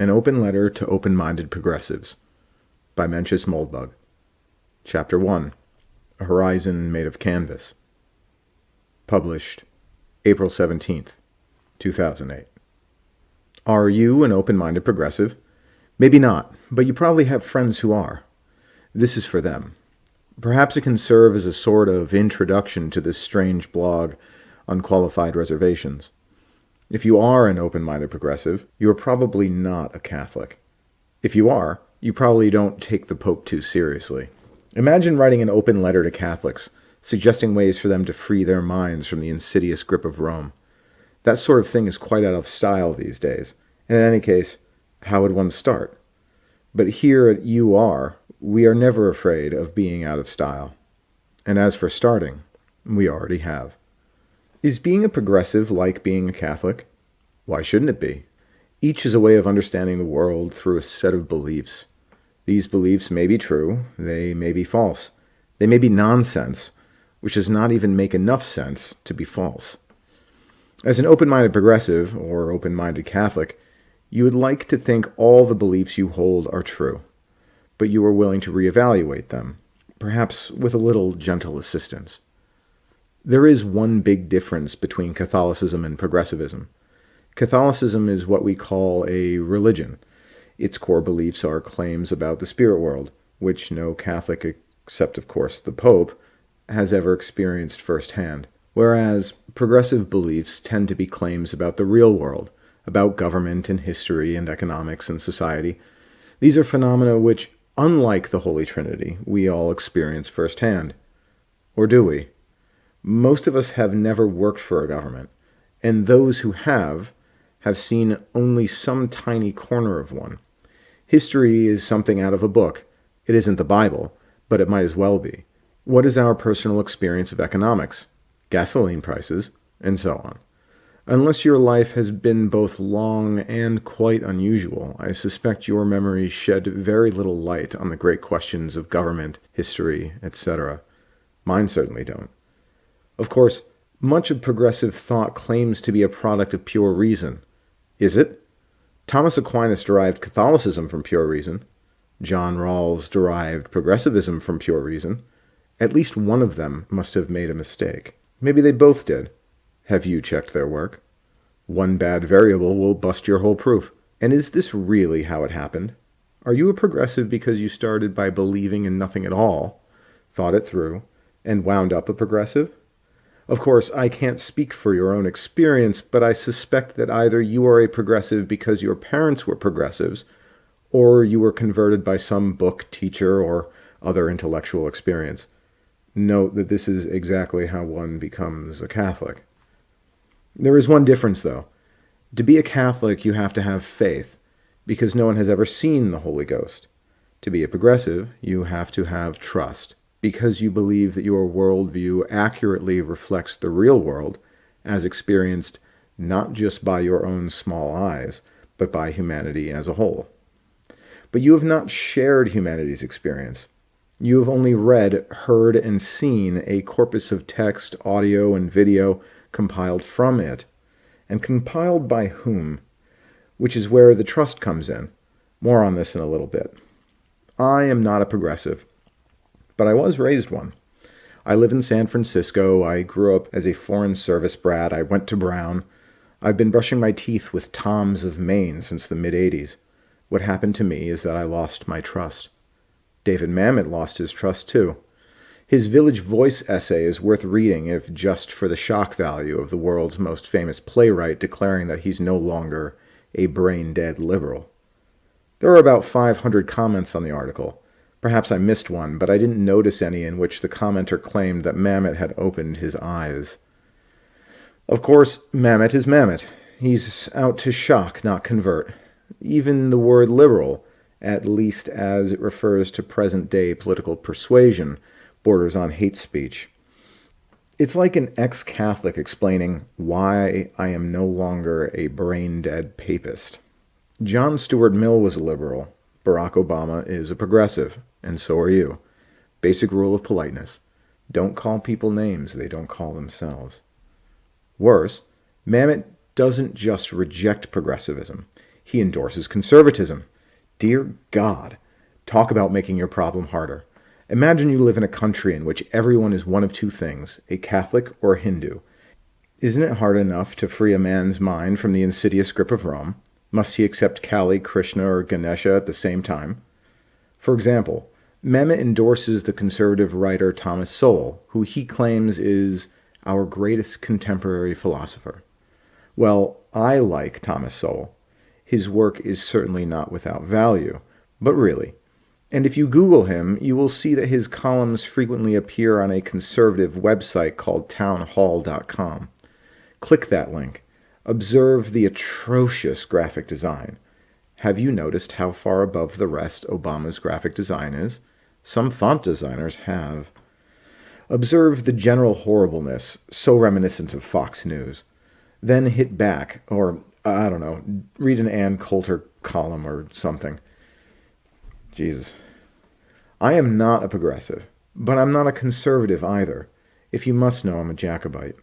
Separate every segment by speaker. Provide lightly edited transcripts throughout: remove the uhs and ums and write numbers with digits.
Speaker 1: An Open Letter to Open-Minded Progressives by Mencius Moldbug. Chapter 1. A Horizon Made of Canvas. Published April 17th, 2008. Are you an open-minded progressive? Maybe not, but you probably have friends who are. This is for them. Perhaps it can serve as a sort of introduction to this strange blog, Unqualified Reservations. If you are an open-minded progressive, you are probably not a Catholic. If you are, you probably don't take the Pope too seriously. Imagine writing an open letter to Catholics, suggesting ways for them to free their minds from the insidious grip of Rome. That sort of thing is quite out of style these days. And in any case, how would one start? But here at UR, we are never afraid of being out of style. And as for starting, we already have. Is being a progressive like being a Catholic? Why shouldn't it be? Each is a way of understanding the world through a set of beliefs. These beliefs may be true, they may be false. They may be nonsense, which does not even make enough sense to be false. As an open-minded progressive, or open-minded Catholic, you would like to think all the beliefs you hold are true, but you are willing to reevaluate them, perhaps with a little gentle assistance. There is one big difference between Catholicism and Progressivism. Catholicism is what we call a religion. Its core beliefs are claims about the spirit world, which no Catholic, except of course the Pope, has ever experienced firsthand. Whereas progressive beliefs tend to be claims about the real world, about government and history and economics and society. These are phenomena which, unlike the Holy Trinity, we all experience firsthand. Or do we? Most of us have never worked for a government, and those who have seen only some tiny corner of one. History is something out of a book. It isn't the Bible, but it might as well be. What is our personal experience of economics, gasoline prices, and so on? Unless your life has been both long and quite unusual, I suspect your memories shed very little light on the great questions of government, history, etc. Mine certainly don't. Of course, much of progressive thought claims to be a product of pure reason. Is it? Thomas Aquinas derived Catholicism from pure reason. John Rawls derived progressivism from pure reason. At least one of them must have made a mistake. Maybe they both did. Have you checked their work? One bad variable will bust your whole proof. And is this really how it happened? Are you a progressive because you started by believing in nothing at all, thought it through, and wound up a progressive? Of course, I can't speak for your own experience, but I suspect that either you are a progressive because your parents were progressives, or you were converted by some book, teacher, or other intellectual experience. Note that this is exactly how one becomes a Catholic. There is one difference, though. To be a Catholic, you have to have faith, because no one has ever seen the Holy Ghost. To be a progressive, you have to have trust, because you believe that your worldview accurately reflects the real world as experienced not just by your own small eyes, but by humanity as a whole. But you have not shared humanity's experience. You have only read, heard, and seen a corpus of text, audio, and video compiled from it. And compiled by whom? Which is where the trust comes in. More on this in a little bit. I am not a progressive, but I was raised one. I live in San Francisco. I grew up as a Foreign Service brat. I went to Brown. I've been brushing my teeth with Toms of Maine since the mid-'80s. What happened to me is that I lost my trust. David Mamet lost his trust too. His Village Voice essay is worth reading if just for the shock value of the world's most famous playwright declaring that he's no longer a brain-dead liberal. There are about 500 comments on the article. Perhaps I missed one, but I didn't notice any in which the commenter claimed that Mamet had opened his eyes. Of course, Mamet is Mamet. He's out to shock, not convert. Even the word liberal, at least as it refers to present-day political persuasion, borders on hate speech. It's like an ex-Catholic explaining why I am no longer a brain-dead papist. John Stuart Mill was a liberal. Barack Obama is a progressive, and so are you. Basic rule of politeness. Don't call people names they don't call themselves. Worse, Mamet doesn't just reject progressivism. He endorses conservatism. Dear God, talk about making your problem harder. Imagine you live in a country in which everyone is one of two things, a Catholic or a Hindu. Isn't it hard enough to free a man's mind from the insidious grip of Rome? Must he accept Kali, Krishna, or Ganesha at the same time? For example, Mehmet endorses the conservative writer Thomas Sowell, who he claims is our greatest contemporary philosopher. Well, I like Thomas Sowell. His work is certainly not without value, but really. And if you Google him, you will see that his columns frequently appear on a conservative website called townhall.com. Click that link. Observe the atrocious graphic design. Have you noticed how far above the rest Obama's graphic design is? Some font designers have. Observe the general horribleness, so reminiscent of Fox News. Then hit back, or, I don't know, read an Ann Coulter column or something. Jesus. I am not a progressive, but I'm not a conservative either. If you must know, I'm a Jacobite.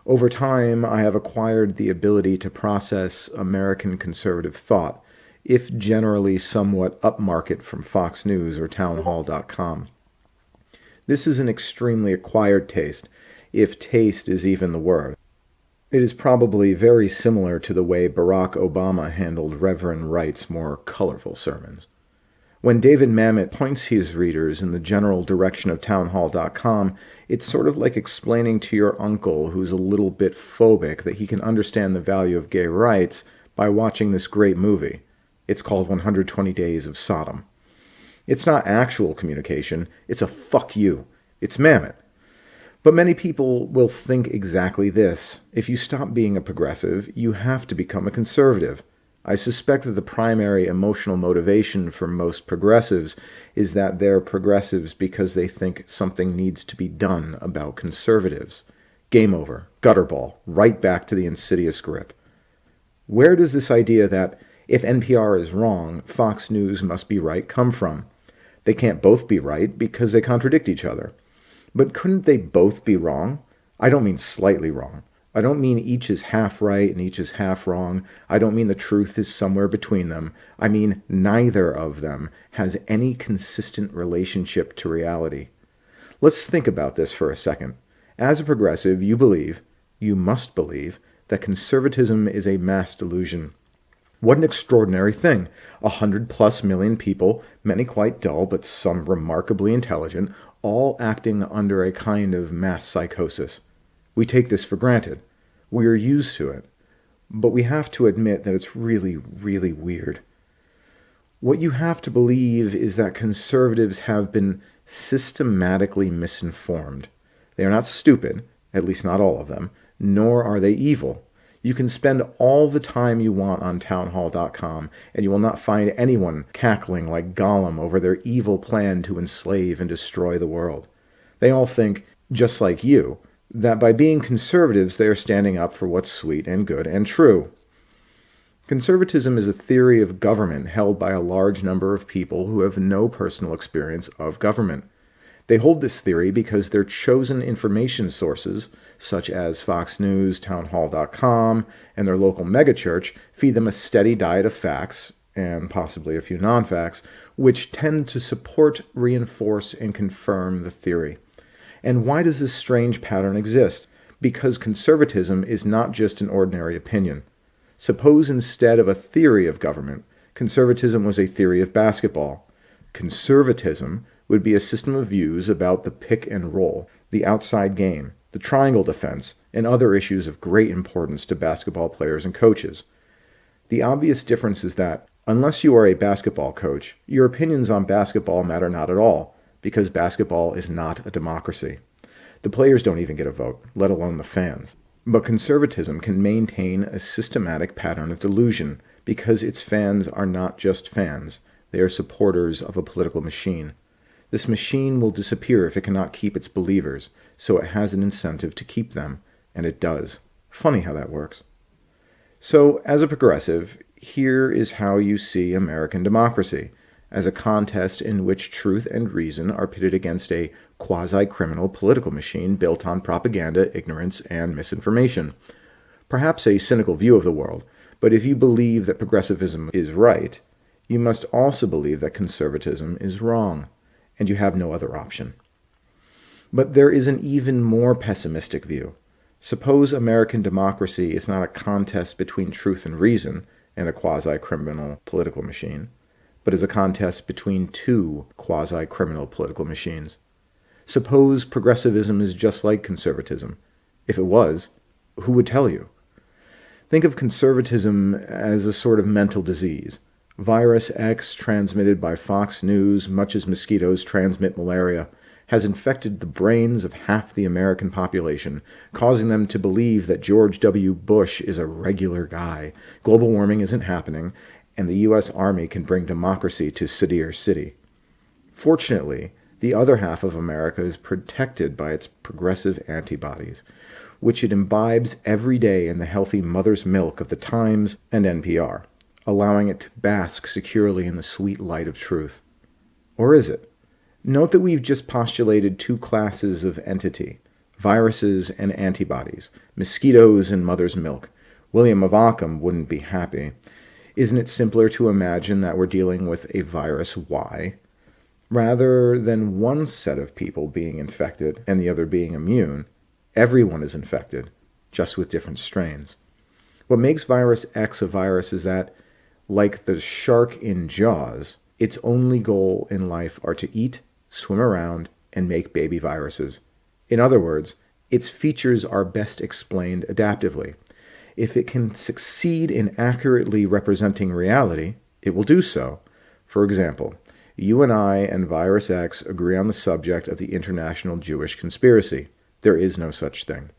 Speaker 1: Over time, I have acquired the ability to process American conservative thought, if generally somewhat upmarket from Fox News or townhall.com. This is an extremely acquired taste, if taste is even the word. It is probably very similar to the way Barack Obama handled Reverend Wright's more colorful sermons. When David Mamet points his readers in the general direction of townhall.com, it's sort of like explaining to your uncle who's a little bit phobic that he can understand the value of gay rights by watching this great movie. It's called 120 Days of Sodom. It's not actual communication, it's a fuck you. It's Mamet. But many people will think exactly this. If you stop being a progressive, you have to become a conservative. I suspect that the primary emotional motivation for most progressives is that they're progressives because they think something needs to be done about conservatives. Game over. Gutterball. Right back to the insidious grip. Where does this idea that if NPR is wrong, Fox News must be right come from? They can't both be right because they contradict each other. But couldn't they both be wrong? I don't mean slightly wrong. I don't mean each is half right and each is half wrong. I don't mean the truth is somewhere between them. I mean neither of them has any consistent relationship to reality. Let's think about this for a second. As a progressive, you must believe, that conservatism is a mass delusion. What an extraordinary thing. 100+ million people, many quite dull but some remarkably intelligent, all acting under a kind of mass psychosis. We take this for granted. We are used to it. But we have to admit that it's really, really weird. What you have to believe is that conservatives have been systematically misinformed. They are not stupid, at least not all of them, nor are they evil. You can spend all the time you want on townhall.com, and you will not find anyone cackling like Gollum over their evil plan to enslave and destroy the world. They all think, just like you, that by being conservatives they are standing up for what's sweet and good and true. Conservatism is a theory of government held by a large number of people who have no personal experience of government. They hold this theory because their chosen information sources, such as Fox News, townhall.com, and their local megachurch, feed them a steady diet of facts, and possibly a few non-facts, which tend to support, reinforce, and confirm the theory. And why does this strange pattern exist? Because conservatism is not just an ordinary opinion. Suppose instead of a theory of government, conservatism was a theory of basketball. Conservatism would be a system of views about the pick and roll, the outside game, the triangle defense, and other issues of great importance to basketball players and coaches. The obvious difference is that, unless you are a basketball coach, your opinions on basketball matter not at all, because basketball is not a democracy. The players don't even get a vote, let alone the fans. But conservatism can maintain a systematic pattern of delusion, because its fans are not just fans, they are supporters of a political machine. This machine will disappear if it cannot keep its believers, so it has an incentive to keep them, and it does. Funny how that works. So, as a progressive, here is how you see American democracy, as a contest in which truth and reason are pitted against a quasi-criminal political machine built on propaganda, ignorance, and misinformation. Perhaps a cynical view of the world, But if you believe that progressivism is right, you must also believe that conservatism is wrong, and you have no other option. But there is an even more pessimistic view. Suppose American democracy is not a contest between truth and reason and a quasi-criminal political machine, but is a contest between two quasi-criminal political machines. Suppose progressivism is just like conservatism. If it was, who would tell you? Think of conservatism as a sort of mental disease. Virus X, transmitted by Fox News, much as mosquitoes transmit malaria, has infected the brains of half the American population, causing them to believe that George W. Bush is a regular guy, global warming isn't happening, and the U.S. Army can bring democracy to Sadir City. Fortunately, the other half of America is protected by its progressive antibodies, which it imbibes every day in the healthy mother's milk of the Times and NPR, allowing it to bask securely in the sweet light of truth. Or is it? Note that we've just postulated two classes of entity, viruses and antibodies, mosquitoes and mother's milk. William of Ockham wouldn't be happy. Isn't it simpler to imagine that we're dealing with a virus Y, rather than one set of people being infected and the other being immune? Everyone is infected, just with different strains. What makes virus X a virus is that, like the shark in Jaws, its only goal in life are to eat, swim around, and make baby viruses. In other words, its features are best explained adaptively. If it can succeed in accurately representing reality, it will do so. For example, you and I and Virus X agree on the subject of the international Jewish conspiracy. There is no such thing.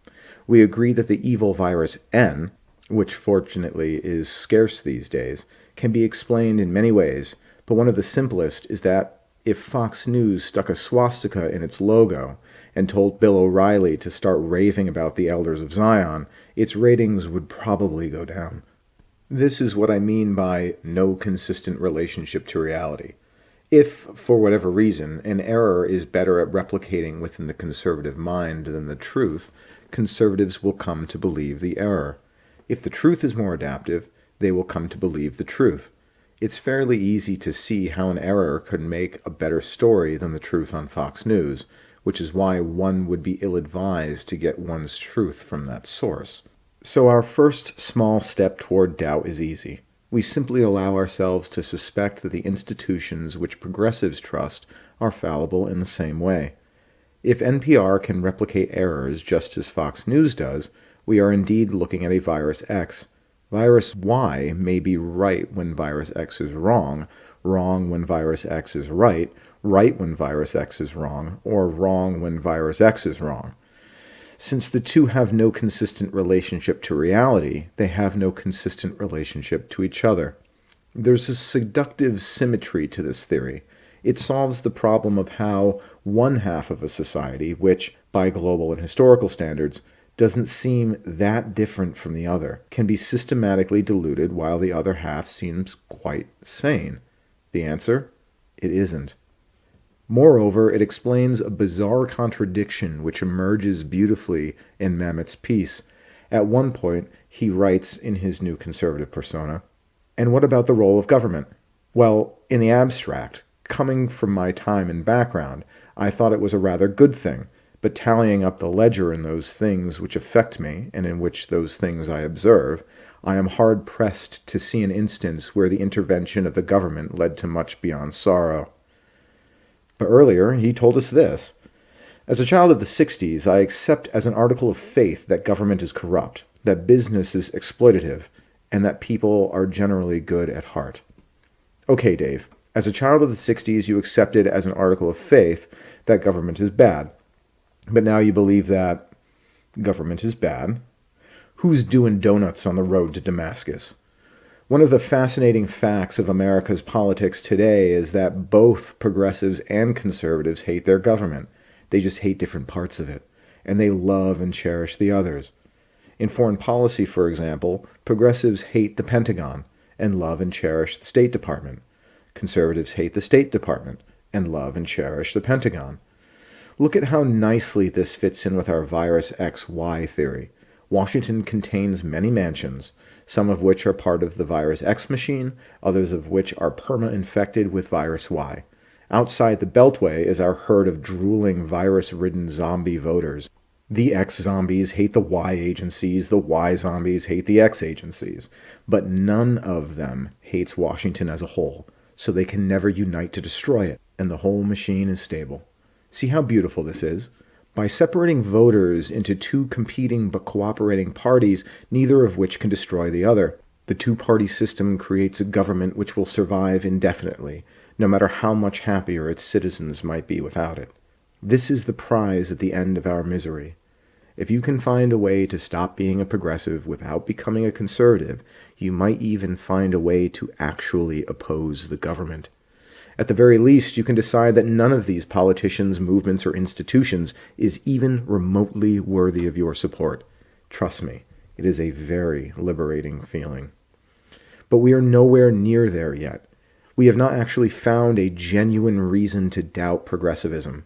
Speaker 1: We agree that the evil virus N, which fortunately is scarce these days, can be explained in many ways, but one of the simplest is that if Fox News stuck a swastika in its logo and told Bill O'Reilly to start raving about the elders of Zion, its ratings would probably go down. This is what I mean by no consistent relationship to reality. If, for whatever reason, an error is better at replicating within the conservative mind than the truth, conservatives will come to believe the error. If the truth is more adaptive, they will come to believe the truth. It's fairly easy to see how an error could make a better story than the truth on Fox News, which is why one would be ill-advised to get one's truth from that source. So our first small step toward doubt is easy. We simply allow ourselves to suspect that the institutions which progressives trust are fallible in the same way. If NPR can replicate errors just as Fox News does, we are indeed looking at a virus X. Virus Y may be right when virus X is wrong, wrong when virus X is right, right when virus X is wrong, or wrong when virus X is wrong. Since the two have no consistent relationship to reality, they have no consistent relationship to each other. There's a seductive symmetry to this theory. It solves the problem of how one half of a society, which, by global and historical standards, doesn't seem that different from the other, can be systematically deluded while the other half seems quite sane. The answer? It isn't. Moreover, it explains a bizarre contradiction which emerges beautifully in Mamet's piece. At one point, he writes in his new conservative persona, "And what about the role of government?" Well, in the abstract, coming from my time and background, I thought it was a rather good thing, but tallying up the ledger in those things which affect me, and in which those things I observe, I am hard-pressed to see an instance where the intervention of the government led to much beyond sorrow. But earlier, he told us this: "As a child of the 60s, I accept as an article of faith that government is corrupt, that business is exploitative, and that people are generally good at heart." Okay, Dave, as a child of the 60s, you accepted as an article of faith that government is bad. But now you believe that government is bad. Who's doing donuts on the road to Damascus? One of the fascinating facts of America's politics today is that both progressives and conservatives hate their government. They just hate different parts of it, and they love and cherish the others. In foreign policy, for example, progressives hate the Pentagon and love and cherish the State Department. Conservatives hate the State Department and love and cherish the Pentagon. Look at how nicely this fits in with our virus XY theory. Washington contains many mansions, some of which are part of the virus X machine, others of which are perma-infected with virus Y. Outside the Beltway is our herd of drooling, virus-ridden zombie voters. The X zombies hate the Y agencies, the Y zombies hate the X agencies, but none of them hates Washington as a whole, so they can never unite to destroy it, and the whole machine is stable. See how beautiful this is? By separating voters into two competing but cooperating parties, neither of which can destroy the other, the two-party system creates a government which will survive indefinitely, no matter how much happier its citizens might be without it. This is the prize at the end of our misery. If you can find a way to stop being a progressive without becoming a conservative, you might even find a way to actually oppose the government. At the very least, you can decide that none of these politicians, movements, or institutions is even remotely worthy of your support. Trust me, it is a very liberating feeling. But we are nowhere near there yet. We have not actually found a genuine reason to doubt progressivism.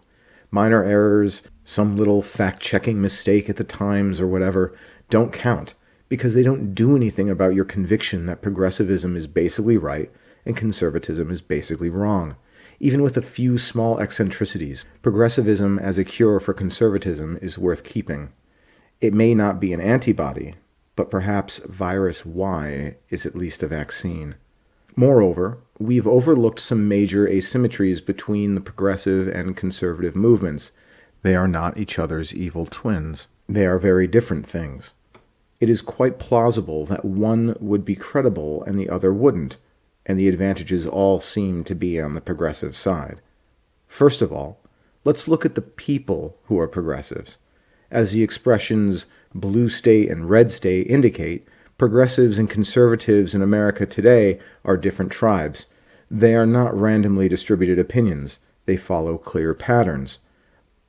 Speaker 1: Minor errors, some little fact-checking mistake at the Times or whatever, don't count, because they don't do anything about your conviction that progressivism is basically right and conservatism is basically wrong. Even with a few small eccentricities, progressivism as a cure for conservatism is worth keeping. It may not be an antibody, but perhaps virus Y is at least a vaccine. Moreover, we've overlooked some major asymmetries between the progressive and conservative movements. They are not each other's evil twins. They are very different things. It is quite plausible that one would be credible and the other wouldn't, and the advantages all seem to be on the progressive side. First of all, let's look at the people who are progressives. As the expressions blue state and red state indicate, progressives and conservatives in America today are different tribes. They are not randomly distributed opinions. They follow clear patterns.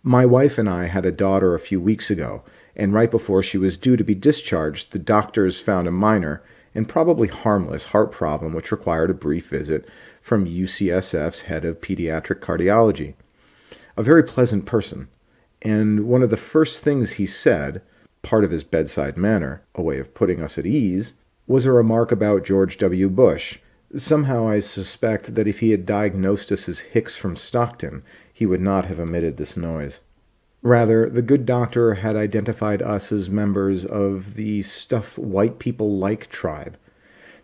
Speaker 1: My wife and I had a daughter a few weeks ago, and right before she was due to be discharged, the doctors found a minor and probably harmless heart problem which required a brief visit from UCSF's head of pediatric cardiology. A very pleasant person, and one of the first things he said, part of his bedside manner, a way of putting us at ease, was a remark about George W. Bush. Somehow I suspect that if he had diagnosed us as Hicks from Stockton, he would not have emitted this noise. Rather, the good doctor had identified us as members of the stuff white people like tribe.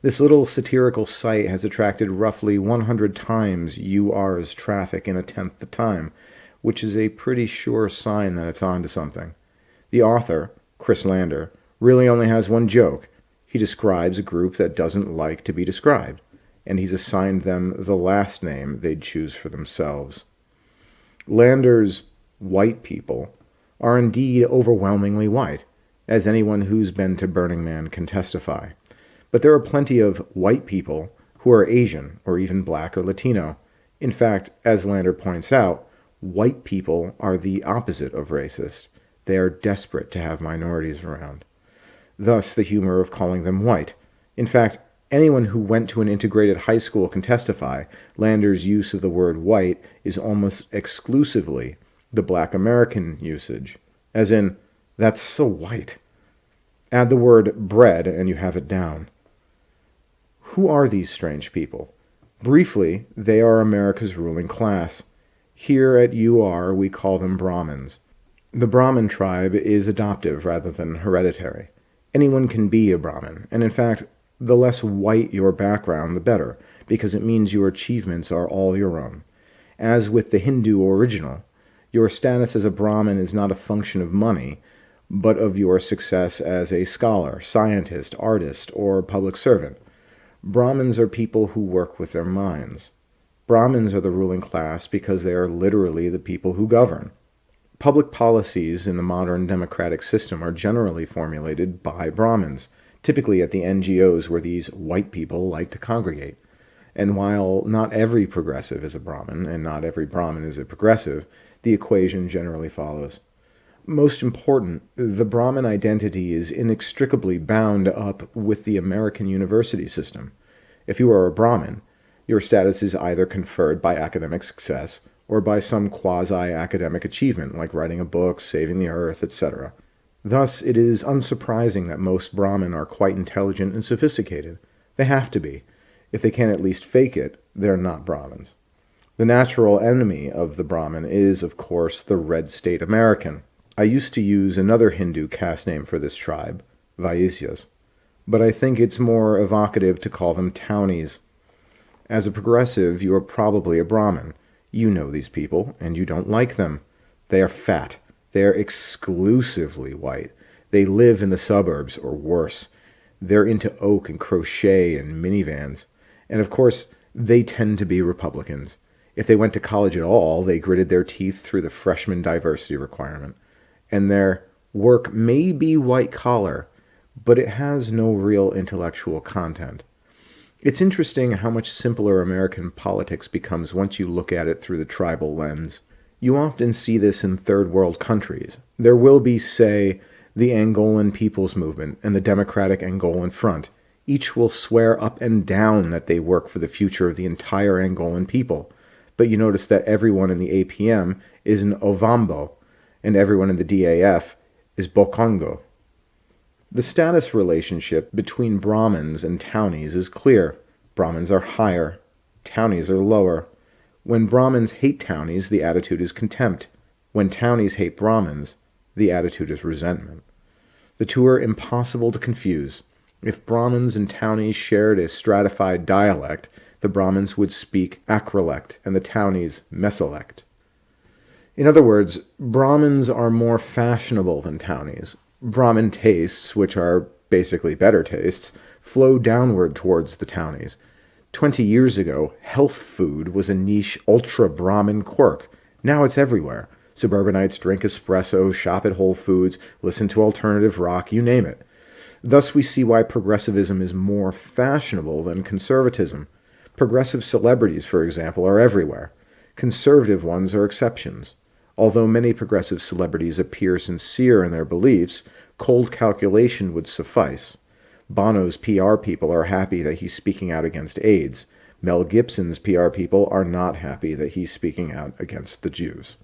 Speaker 1: This little satirical site has attracted roughly 100 times UR's traffic in a tenth the time, which is a pretty sure sign that it's on to something. The author, Chris Lander, really only has one joke. He describes a group that doesn't like to be described, and he's assigned them the last name they'd choose for themselves. Lander's white people are indeed overwhelmingly white, as anyone who's been to Burning Man can testify. But there are plenty of white people who are Asian or even black or Latino. In fact, as Lander points out, white people are the opposite of racist. They are desperate to have minorities around. Thus the humor of calling them white. In fact, anyone who went to an integrated high school can testify Lander's use of the word white is almost exclusively the black American usage, as in, that's so white. Add the word bread and you have it down. Who are these strange people? Briefly, they are America's ruling class. Here at UR, we call them Brahmins. The Brahmin tribe is adoptive rather than hereditary. Anyone can be a Brahmin, and in fact, the less white your background, the better, because it means your achievements are all your own. As with the Hindu original, your status as a Brahmin is not a function of money, but of your success as a scholar, scientist, artist, or public servant. Brahmins are people who work with their minds. Brahmins are the ruling class because they are literally the people who govern. Public policies in the modern democratic system are generally formulated by Brahmins, typically at the NGOs where these white people like to congregate. And while not every progressive is a Brahmin, and not every Brahmin is a progressive, the equation generally follows. Most important, the Brahmin identity is inextricably bound up with the American university system. If you are a Brahmin, your status is either conferred by academic success or by some quasi-academic achievement like writing a book, saving the earth, etc. Thus, it is unsurprising that most Brahmin are quite intelligent and sophisticated. They have to be. If they can't at least fake it, they're not Brahmins. The natural enemy of the Brahmin is, of course, the red state American. I used to use another Hindu caste name for this tribe, Vaisyas, but I think it's more evocative to call them townies. As a progressive, you are probably a Brahmin. You know these people, and you don't like them. They are fat. They are exclusively white. They live in the suburbs, or worse. They're into oak and crochet and minivans. And of course, they tend to be Republicans. If they went to college at all, they gritted their teeth through the freshman diversity requirement. And their work may be white collar, but it has no real intellectual content. It's interesting how much simpler American politics becomes once you look at it through the tribal lens. You often see this in third world countries. There will be, say, the Angolan People's Movement and the Democratic Angolan Front. Each will swear up and down that they work for the future of the entire Angolan people. But you notice that everyone in the APM is an Ovambo, and everyone in the DAF is Bokongo. The status relationship between Brahmins and townies is clear. Brahmins are higher, townies are lower. When Brahmins hate townies, the attitude is contempt. When townies hate Brahmins, the attitude is resentment. The two are impossible to confuse. If Brahmins and townies shared a stratified dialect, the Brahmins would speak acrolect and the townies mesolect. In other words, Brahmins are more fashionable than townies. Brahmin tastes, which are basically better tastes, flow downward towards the townies. 20 years ago, health food was a niche ultra-Brahmin quirk. Now it's everywhere. Suburbanites drink espresso, shop at Whole Foods, listen to alternative rock, you name it. Thus we see why progressivism is more fashionable than conservatism. Progressive celebrities, for example, are everywhere. Conservative ones are exceptions. Although many progressive celebrities appear sincere in their beliefs, cold calculation would suffice. Bono's PR people are happy that he's speaking out against AIDS. Mel Gibson's PR people are not happy that he's speaking out against the Jews.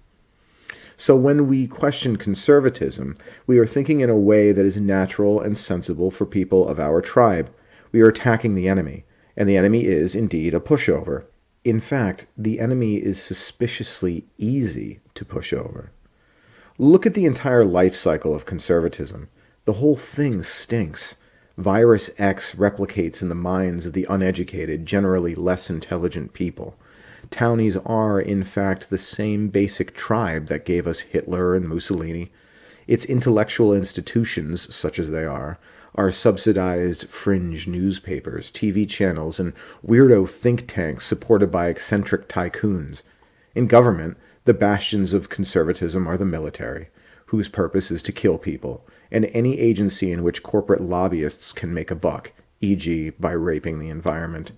Speaker 1: So when we question conservatism, we are thinking in a way that is natural and sensible for people of our tribe. We are attacking the enemy, and the enemy is indeed a pushover. In fact, the enemy is suspiciously easy to push over. Look at the entire life cycle of conservatism. The whole thing stinks. Virus X replicates in the minds of the uneducated, generally less intelligent people. Townies are, in fact, the same basic tribe that gave us Hitler and Mussolini. Its intellectual institutions, such as they are subsidized fringe newspapers, TV channels, and weirdo think tanks supported by eccentric tycoons. In government, the bastions of conservatism are the military, whose purpose is to kill people, and any agency in which corporate lobbyists can make a buck, e.g. by raping the environment.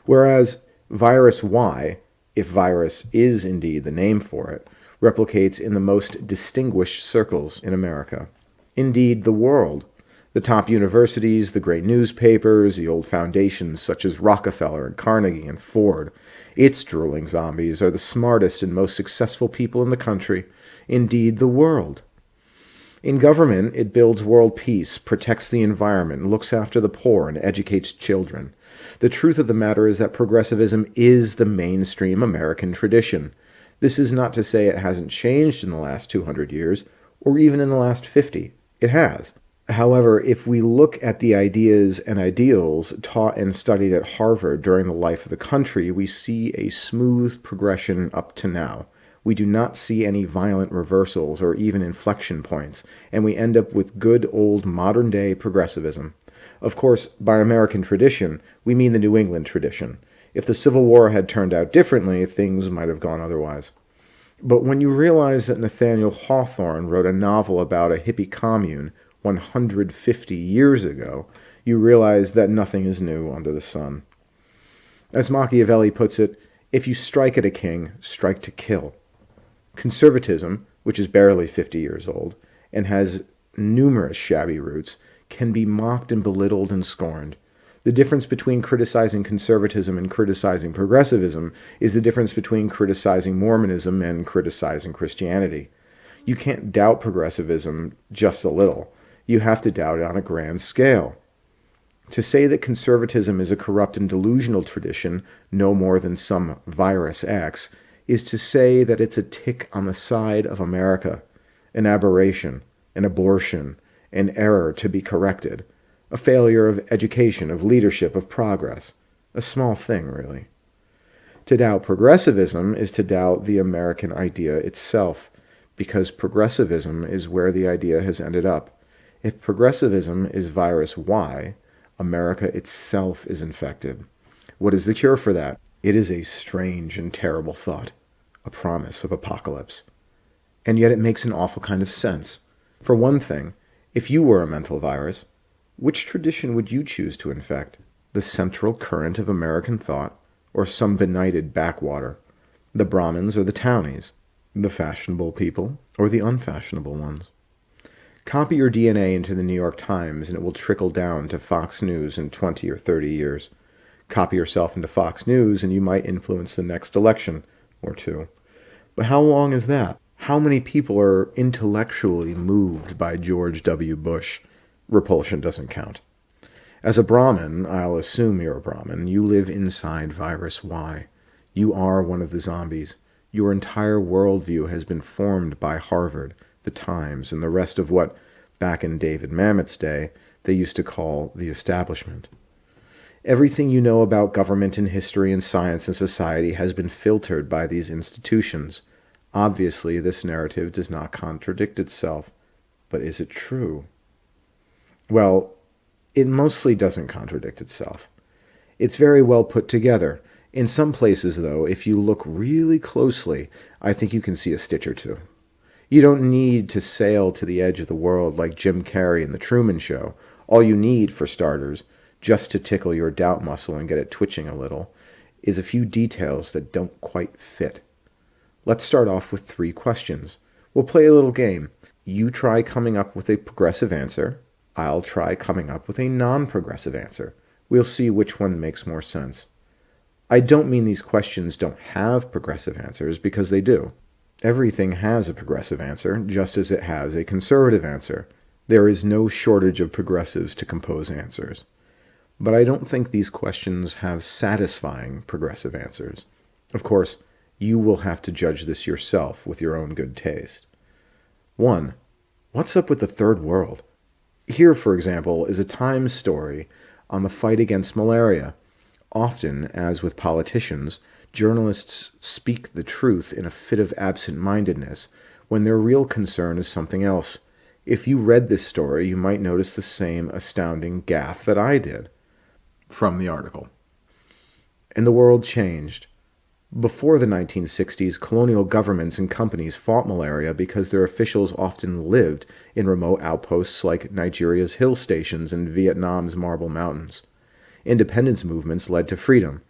Speaker 1: Whereas Virus Y, if virus is indeed the name for it, replicates in the most distinguished circles in America. Indeed, the world. The top universities, the great newspapers, the old foundations such as Rockefeller and Carnegie and Ford. Its drooling zombies are the smartest and most successful people in the country. Indeed, the world. In government, it builds world peace, protects the environment, looks after the poor, and educates children. The truth of the matter is that progressivism is the mainstream American tradition. This is not to say it hasn't changed in the last 200 years, or even in the last 50. It has. However, if we look at the ideas and ideals taught and studied at Harvard during the life of the country, we see a smooth progression up to now. We do not see any violent reversals or even inflection points, and we end up with good old modern-day progressivism. Of course, by American tradition, we mean the New England tradition. If the Civil War had turned out differently, things might have gone otherwise. But when you realize that Nathaniel Hawthorne wrote a novel about a hippie commune 150 years ago, you realize that nothing is new under the sun. As Machiavelli puts it, if you strike at a king, strike to kill. Conservatism, which is barely 50 years old, and has numerous shabby roots, can be mocked and belittled and scorned. The difference between criticizing conservatism and criticizing progressivism is the difference between criticizing Mormonism and criticizing Christianity. You can't doubt progressivism just a little. You have to doubt it on a grand scale. To say that conservatism is a corrupt and delusional tradition no more than some virus X is to say that it's a tick on the side of America, an aberration, an abortion, an error to be corrected, a failure of education, of leadership, of progress. A small thing, really. To doubt progressivism is to doubt the American idea itself, because progressivism is where the idea has ended up. If progressivism is virus Y, America itself is infected. What is the cure for that? It is a strange and terrible thought, a promise of apocalypse. And yet it makes an awful kind of sense. For one thing, if you were a mental virus, which tradition would you choose to infect? The central current of American thought, or some benighted backwater? The Brahmins or the townies? The fashionable people or the unfashionable ones? Copy your DNA into the New York Times and it will trickle down to Fox News in 20 or 30 years. Copy yourself into Fox News and you might influence the next election or two. But how long is that? How many people are intellectually moved by George W. Bush? Repulsion doesn't count. As a Brahmin, I'll assume you're a Brahmin, you live inside virus Y. You are one of the zombies. Your entire worldview has been formed by Harvard, the Times, and the rest of what, back in David Mamet's day, they used to call the establishment. Everything you know about government and history and science and society has been filtered by these institutions. Obviously, this narrative does not contradict itself. But is it true? Well, it mostly doesn't contradict itself. It's very well put together. In some places, though, if you look really closely, I think you can see a stitch or two. You don't need to sail to the edge of the world like Jim Carrey in The Truman Show. All you need, for starters, just to tickle your doubt muscle and get it twitching a little, is a few details that don't quite fit. Let's start off with 3 questions. We'll play a little game. You try coming up with a progressive answer. I'll try coming up with a non-progressive answer. We'll see which one makes more sense. I don't mean these questions don't have progressive answers, because they do. Everything has a progressive answer, just as it has a conservative answer. There is no shortage of progressives to compose answers. But I don't think these questions have satisfying progressive answers. Of course, you will have to judge this yourself with your own good taste. 1. What's up with the third world? Here, for example, is a Times story on the fight against malaria. Often, as with politicians, journalists speak the truth in a fit of absent-mindedness when their real concern is something else. If you read this story, you might notice the same astounding gaffe that I did. From the article. And the world changed. Before the 1960s, colonial governments and companies fought malaria because their officials often lived in remote outposts like Nigeria's hill stations and Vietnam's Marble Mountains. Independence movements led to freedom,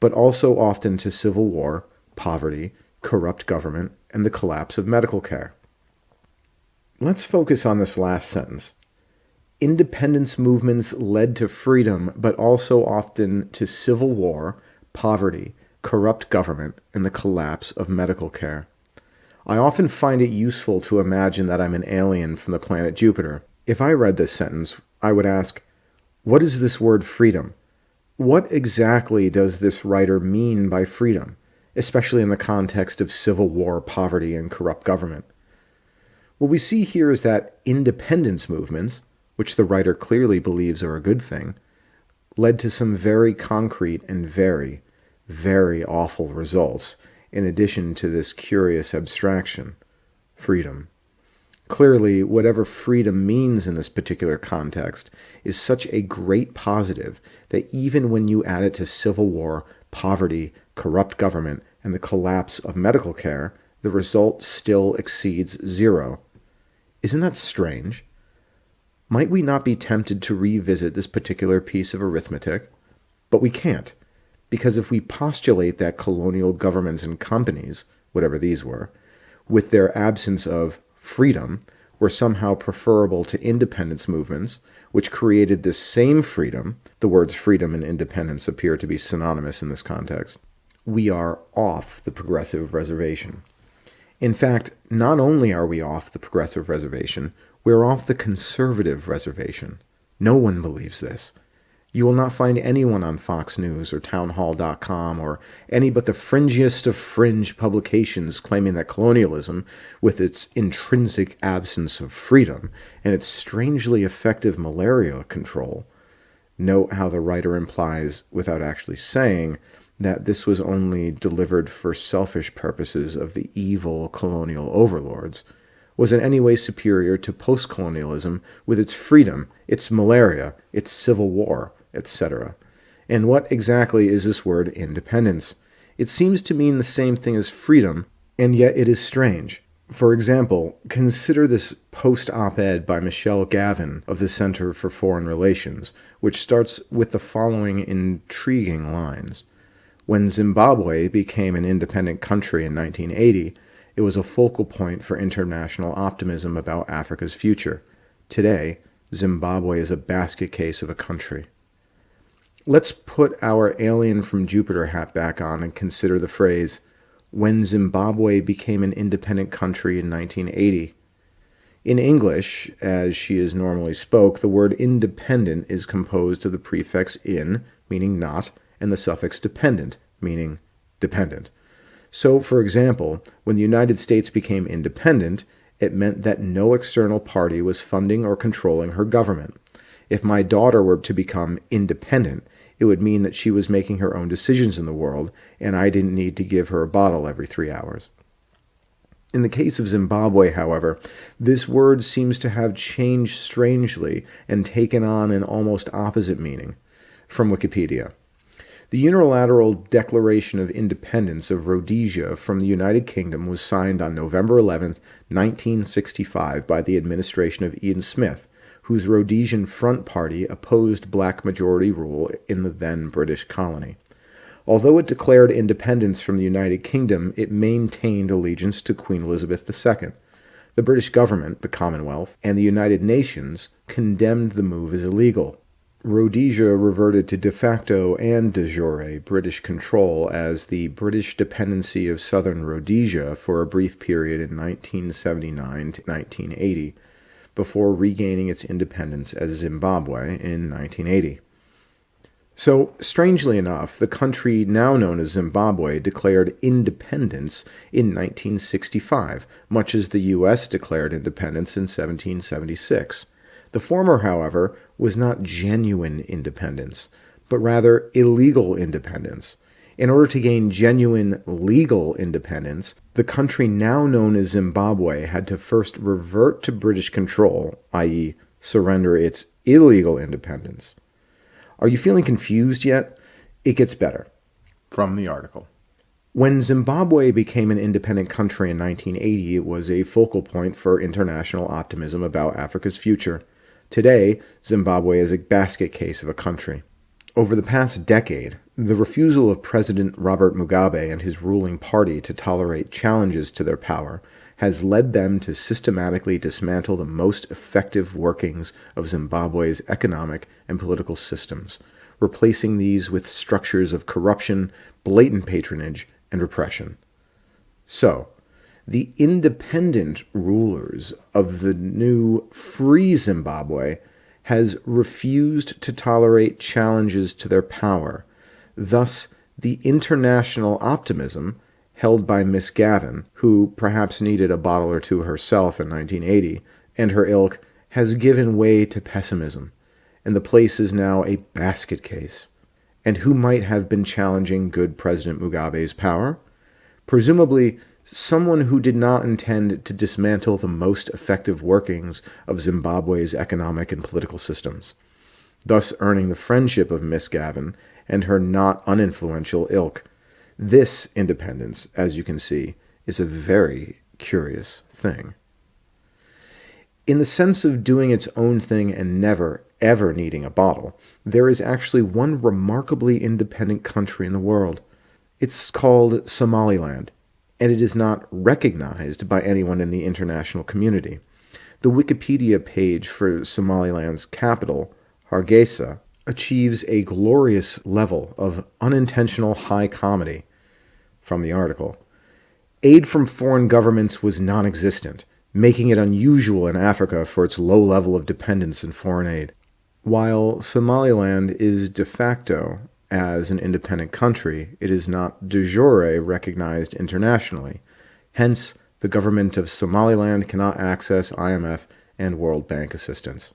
Speaker 1: but also often to civil war, poverty, corrupt government, and the collapse of medical care. Let's focus on this last sentence. Independence movements led to freedom, but also often to civil war, poverty, corrupt government, and the collapse of medical care. I often find it useful to imagine that I'm an alien from the planet Jupiter. If I read this sentence, I would ask, what is this word freedom? What exactly does this writer mean by freedom, especially in the context of civil war, poverty, and corrupt government? What we see here is that independence movements, which the writer clearly believes are a good thing, led to some very concrete and very, very awful results, in addition to this curious abstraction, freedom. Clearly, whatever freedom means in this particular context is such a great positive that even when you add it to civil war, poverty, corrupt government, and the collapse of medical care, the result still exceeds 0. Isn't that strange? Might we not be tempted to revisit this particular piece of arithmetic? But we can't, because if we postulate that colonial governments and companies, whatever these were, with their absence of freedom, were somehow preferable to independence movements, which created this same freedom, the words freedom and independence appear to be synonymous in this context, we are off the progressive reservation. In fact, not only are we off the progressive reservation, we're off the conservative reservation. No one believes this. You will not find anyone on Fox News or townhall.com or any but the fringiest of fringe publications claiming that colonialism, with its intrinsic absence of freedom and its strangely effective malaria control. Note how the writer implies, without actually saying, that this was only delivered for selfish purposes of the evil colonial overlords, was in any way superior to post-colonialism with its freedom, its malaria, its civil war, etc. And what exactly is this word independence? It seems to mean the same thing as freedom, and yet it is strange. For example, consider this post-op-ed by Michelle Gavin of the Center for Foreign Relations, which starts with the following intriguing lines. When Zimbabwe became an independent country in 1980, it was a focal point for international optimism about Africa's future. Today, Zimbabwe is a basket case of a country. Let's put our alien from Jupiter hat back on and consider the phrase, when Zimbabwe became an independent country in 1980. In English, as she is normally spoke, the word independent is composed of the prefix in, meaning not, and the suffix dependent, meaning dependent. So, for example, when the United States became independent, it meant that no external party was funding or controlling her government. If my daughter were to become independent, it would mean that she was making her own decisions in the world, and I didn't need to give her a bottle every 3 hours. In the case of Zimbabwe, however, this word seems to have changed strangely and taken on an almost opposite meaning. From Wikipedia. The unilateral Declaration of Independence of Rhodesia from the United Kingdom was signed on November 11, 1965 by the administration of Ian Smith, whose Rhodesian Front Party opposed black majority rule in the then British colony. Although it declared independence from the United Kingdom, it maintained allegiance to Queen Elizabeth II. The British government, the Commonwealth, and the United Nations condemned the move as illegal. Rhodesia reverted to de facto and de jure British control as the British Dependency of Southern Rhodesia for a brief period in 1979 to 1980, before regaining its independence as Zimbabwe in 1980. So, strangely enough, the country now known as Zimbabwe declared independence in 1965, much as the U.S. declared independence in 1776. The former, however, was not genuine independence, but rather illegal independence. In order to gain genuine legal independence, the country now known as Zimbabwe had to first revert to British control, i.e., surrender its illegal independence. Are you feeling confused yet? It gets better. From the article. When Zimbabwe became an independent country in 1980, it was a focal point for international optimism about Africa's future. Today, Zimbabwe is a basket case of a country. Over the past decade, the refusal of President Robert Mugabe and his ruling party to tolerate challenges to their power has led them to systematically dismantle the most effective workings of Zimbabwe's economic and political systems, replacing these with structures of corruption, blatant patronage, and repression. So, the independent rulers of the new free Zimbabwe has refused to tolerate challenges to their power. Thus, the international optimism held by Miss Gavin, who perhaps needed a bottle or two herself in 1980, and her ilk, has given way to pessimism, and the place is now a basket case. And who might have been challenging good President Mugabe's power? Presumably, someone who did not intend to dismantle the most effective workings of Zimbabwe's economic and political systems, thus earning the friendship of Miss Gavin and her not uninfluential ilk. This independence, as you can see, is a very curious thing. In the sense of doing its own thing and never, ever needing a bottle, there is actually one remarkably independent country in the world. It's called Somaliland, and it is not recognized by anyone in the international community. The Wikipedia page for Somaliland's capital, Hargeisa, achieves a glorious level of unintentional high comedy. From the article. Aid from foreign governments was non-existent, making it unusual in Africa for its low level of dependence on foreign aid. While Somaliland is de facto as an independent country, it is not de jure recognized internationally. Hence, the government of Somaliland cannot access IMF and World Bank assistance.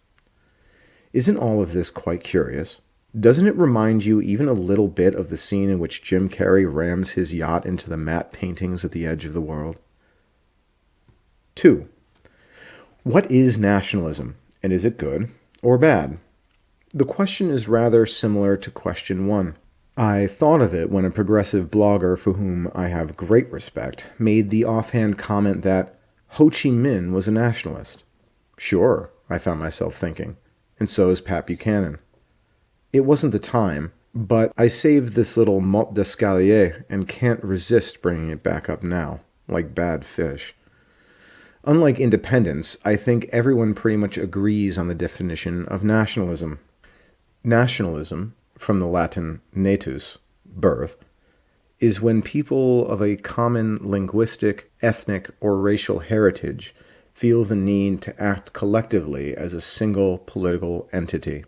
Speaker 1: Isn't all of this quite curious? Doesn't it remind you even a little bit of the scene in which Jim Carrey rams his yacht into the matte paintings at the edge of the world? 2. What is nationalism, and is it good or bad? The question is rather similar to question 1. I thought of it when a progressive blogger for whom I have great respect made the offhand comment that Ho Chi Minh was a nationalist. Sure, I found myself thinking, and so is Pat Buchanan. It wasn't the time, but I saved this little mot d'escalier and can't resist bringing it back up now, like bad fish. Unlike independence, I think everyone pretty much agrees on the definition of nationalism. Nationalism, from the Latin natus, birth, is when people of a common linguistic, ethnic, or racial heritage feel the need to act collectively as a single political entity.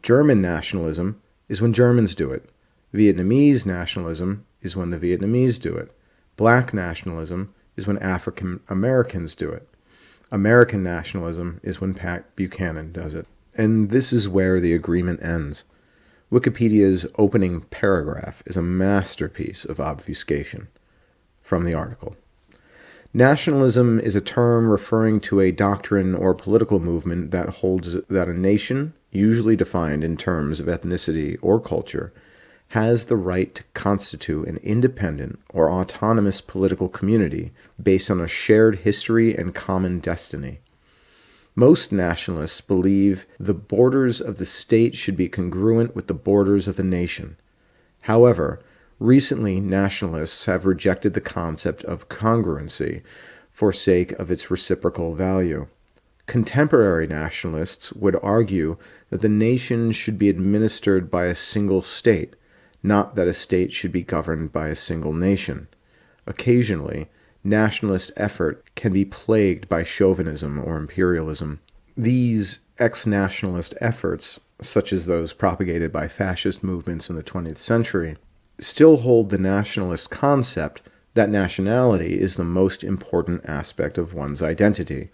Speaker 1: German nationalism is when Germans do it. Vietnamese nationalism is when the Vietnamese do it. Black nationalism is when African Americans do it. American nationalism is when Pat Buchanan does it. And this is where the agreement ends. Wikipedia's opening paragraph is a masterpiece of obfuscation. From the article. Nationalism is a term referring to a doctrine or political movement that holds that a nation, usually defined in terms of ethnicity or culture, has the right to constitute an independent or autonomous political community based on a shared history and common destiny. Most nationalists believe the borders of the state should be congruent with the borders of the nation. However, recently nationalists have rejected the concept of congruency for sake of its reciprocal value. Contemporary nationalists would argue that the nation should be administered by a single state, not that a state should be governed by a single nation. Occasionally, nationalist effort can be plagued by chauvinism or imperialism. These ex-nationalist efforts, such as those propagated by fascist movements in the 20th century, still hold the nationalist concept that nationality is the most important aspect of one's identity,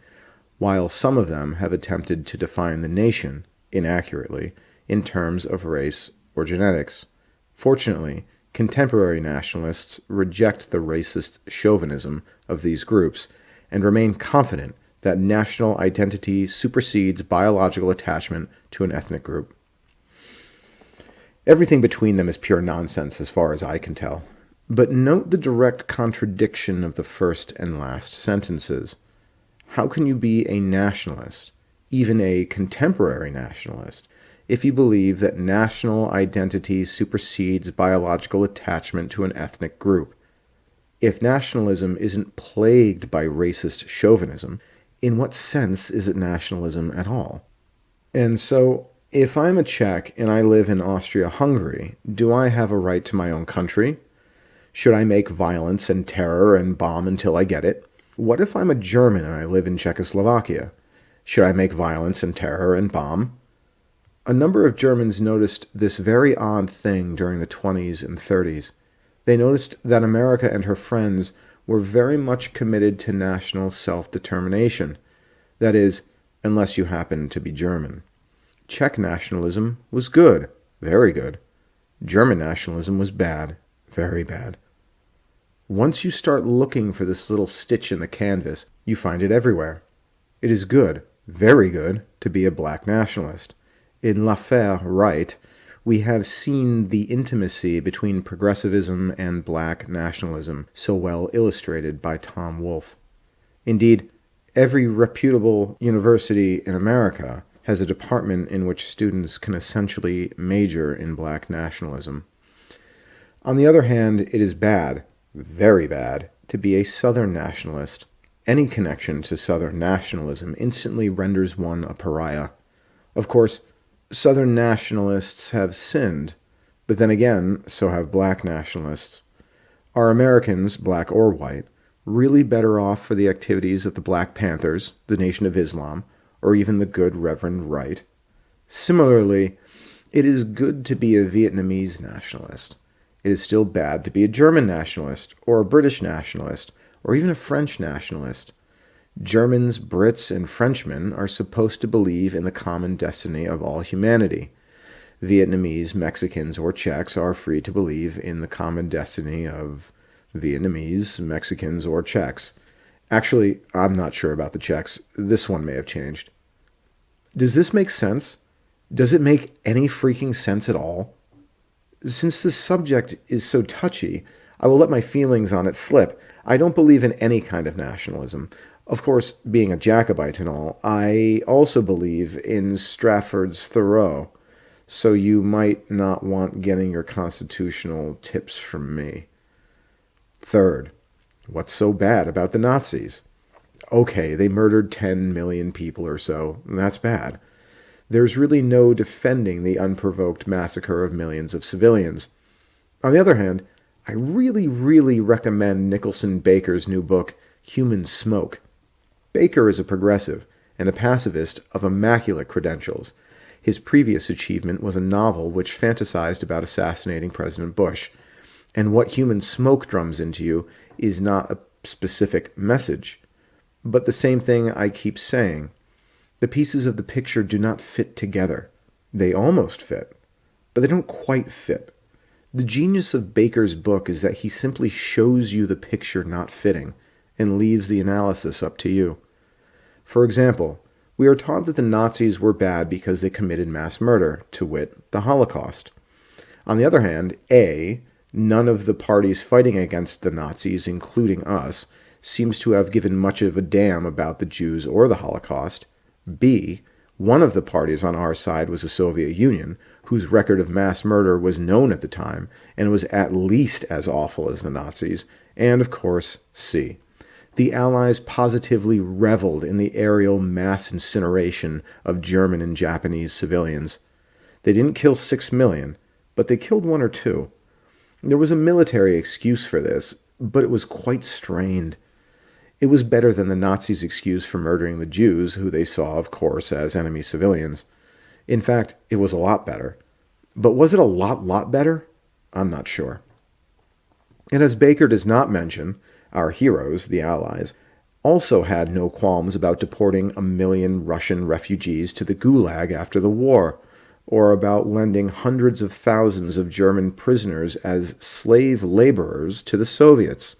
Speaker 1: while some of them have attempted to define the nation, inaccurately, in terms of race or genetics. Fortunately, contemporary nationalists reject the racist chauvinism of these groups and remain confident that national identity supersedes biological attachment to an ethnic group. Everything between them is pure nonsense as far as I can tell. But note the direct contradiction of the first and last sentences. How can you be a nationalist, even a contemporary nationalist, if you believe that national identity supersedes biological attachment to an ethnic group? If nationalism isn't plagued by racist chauvinism, in what sense is it nationalism at all? And so, if I'm a Czech and I live in Austria-Hungary, do I have a right to my own country? Should I make violence and terror and bomb until I get it? What if I'm a German and I live in Czechoslovakia? Should I make violence and terror and bomb? A number of Germans noticed this very odd thing during the 20s and 30s. They noticed that America and her friends were very much committed to national self-determination. That is, unless you happen to be German. Czech nationalism was good, very good. German nationalism was bad, very bad. Once you start looking for this little stitch in the canvas, you find it everywhere. It is good, very good, to be a black nationalist. In L'Affaire Right, we have seen the intimacy between progressivism and black nationalism so well illustrated by Tom Wolfe. Indeed, every reputable university in America has a department in which students can essentially major in black nationalism. On the other hand, it is bad, very bad, to be a Southern nationalist. Any connection to Southern nationalism instantly renders one a pariah. Of course, Southern nationalists have sinned, but then again, so have black nationalists. Are Americans, black or white, really better off for the activities of the Black Panthers, the Nation of Islam, or even the good Reverend Wright. Similarly, it is good to be a Vietnamese nationalist. It is still bad to be a German nationalist, or a British nationalist, or even a French nationalist. Germans, Brits, and Frenchmen are supposed to believe in the common destiny of all humanity. Vietnamese, Mexicans, or Czechs are free to believe in the common destiny of Vietnamese, Mexicans, or Czechs. Actually, I'm not sure about the Czechs. This one may have changed. Does this make sense? Does it make any freaking sense at all? Since this subject is so touchy, I will let my feelings on it slip. I don't believe in any kind of nationalism. Of course, being a Jacobite and all, I also believe in Strafford's Thoreau, so you might not want getting your constitutional tips from me. Third, what's so bad about the Nazis? Okay, they murdered 10 million people or so. That's bad. There's really no defending the unprovoked massacre of millions of civilians. On the other hand, I really recommend Nicholson Baker's new book, Human Smoke. Baker is a progressive and a pacifist of immaculate credentials. His previous achievement was a novel which fantasized about assassinating President Bush. And what Human Smoke drums into you is not a specific message, but the same thing I keep saying. The pieces of the picture do not fit together. They almost fit, but they don't quite fit. The genius of Baker's book is that he simply shows you the picture not fitting and leaves the analysis up to you. For example, we are taught that the Nazis were bad because they committed mass murder, to wit, the Holocaust. On the other hand, A, none of the parties fighting against the Nazis, including us, seems to have given much of a damn about the Jews or the Holocaust. B, one of the parties on our side was the Soviet Union, whose record of mass murder was known at the time and was at least as awful as the Nazis. And, of course, C, the Allies positively reveled in the aerial mass incineration of German and Japanese civilians. They didn't kill 6 million, but they killed 1 or 2. There was a military excuse for this, but it was quite strained. It was better than the Nazis' excuse for murdering the Jews, who they saw, of course, as enemy civilians. In fact, it was a lot better. But was it a lot better? I'm not sure. And as Baker does not mention, our heroes, the Allies, also had no qualms about deporting 1 million Russian refugees to the Gulag after the war, or about lending hundreds of thousands of German prisoners as slave laborers to the Soviets.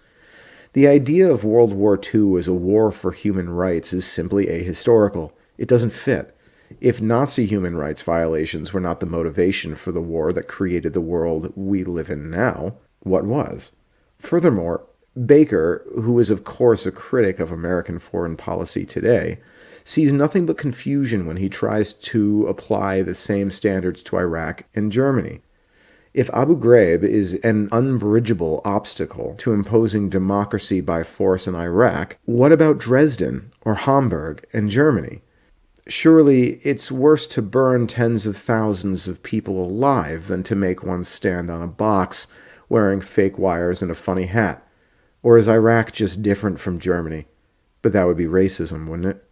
Speaker 1: The idea of World War II as a war for human rights is simply ahistorical. It doesn't fit. If Nazi human rights violations were not the motivation for the war that created the world we live in now, what was? Furthermore, Baker, who is of course a critic of American foreign policy today, sees nothing but confusion when he tries to apply the same standards to Iraq and Germany. If Abu Ghraib is an unbridgeable obstacle to imposing democracy by force in Iraq, what about Dresden or Hamburg and Germany? Surely it's worse to burn tens of thousands of people alive than to make one stand on a box wearing fake wires and a funny hat. Or is Iraq just different from Germany? But that would be racism, wouldn't it?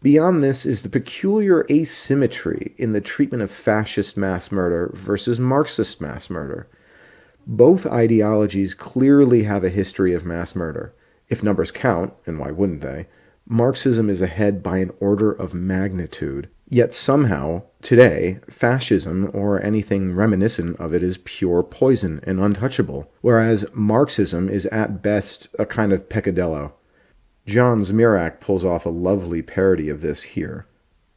Speaker 1: Beyond this is the peculiar asymmetry in the treatment of fascist mass murder versus Marxist mass murder. Both ideologies clearly have a history of mass murder. If numbers count, and why wouldn't they, Marxism is ahead by an order of magnitude. Yet somehow, today, fascism or anything reminiscent of it is pure poison and untouchable, whereas Marxism is at best a kind of peccadillo. John Zmirak pulls off a lovely parody of this here.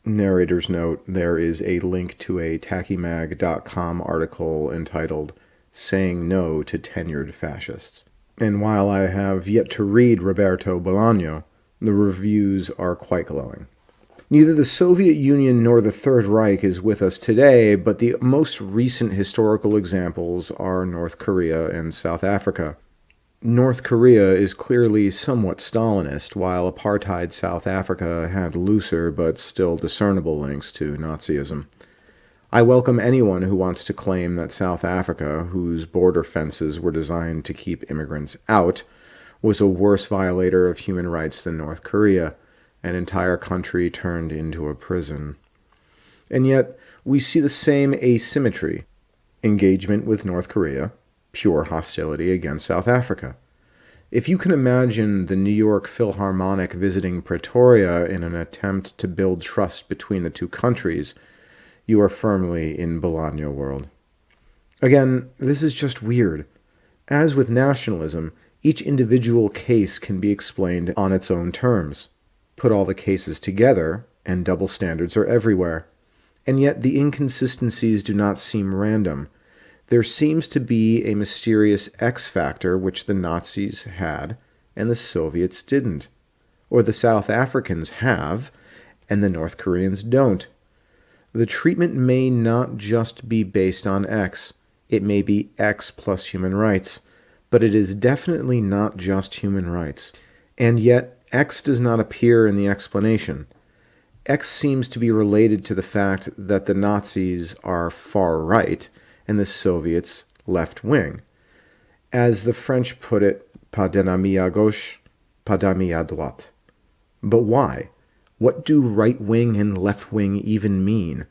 Speaker 1: Narrator's note, there is a link to a tachymag.com article entitled Saying No to Tenured Fascists. And while I have yet to read Roberto Bolaño, the reviews are quite glowing. Neither the Soviet Union nor the Third Reich is with us today, but the most recent historical examples are North Korea and South Africa. North Korea is clearly somewhat Stalinist, while apartheid South Africa had looser but still discernible links to Nazism. I welcome anyone who wants to claim that South Africa, whose border fences were designed to keep immigrants out, was a worse violator of human rights than North Korea, an entire country turned into a prison. And yet, we see the same asymmetry. Engagement with North Korea, pure hostility against South Africa. If you can imagine the New York Philharmonic visiting Pretoria in an attempt to build trust between the two countries, you are firmly in Bolaño world. Again, this is just weird. As with nationalism, each individual case can be explained on its own terms. Put all the cases together, and double standards are everywhere. And yet the inconsistencies do not seem random. There seems to be a mysterious X factor which the Nazis had and the Soviets didn't. Or the South Africans have and the North Koreans don't. The treatment may not just be based on X. It may be X plus human rights. But it is definitely not just human rights. And yet, X does not appear in the explanation. X seems to be related to the fact that the Nazis are far right and the Soviets left wing. As the French put it, pas d'ennemi à gauche, pas d'ami à droite. But why? What do right wing and left wing even mean?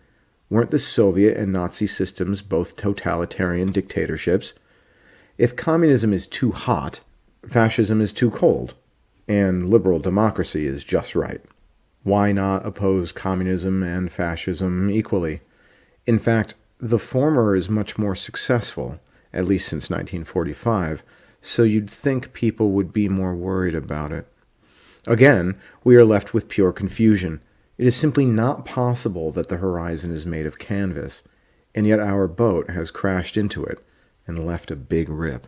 Speaker 1: Weren't the Soviet and Nazi systems both totalitarian dictatorships? If communism is too hot, fascism is too cold, and liberal democracy is just right. Why not oppose communism and fascism equally? In fact, the former is much more successful, at least since 1945, so you'd think people would be more worried about it. Again, we are left with pure confusion. It is simply not possible that the horizon is made of canvas, and yet our boat has crashed into it and left a big rip.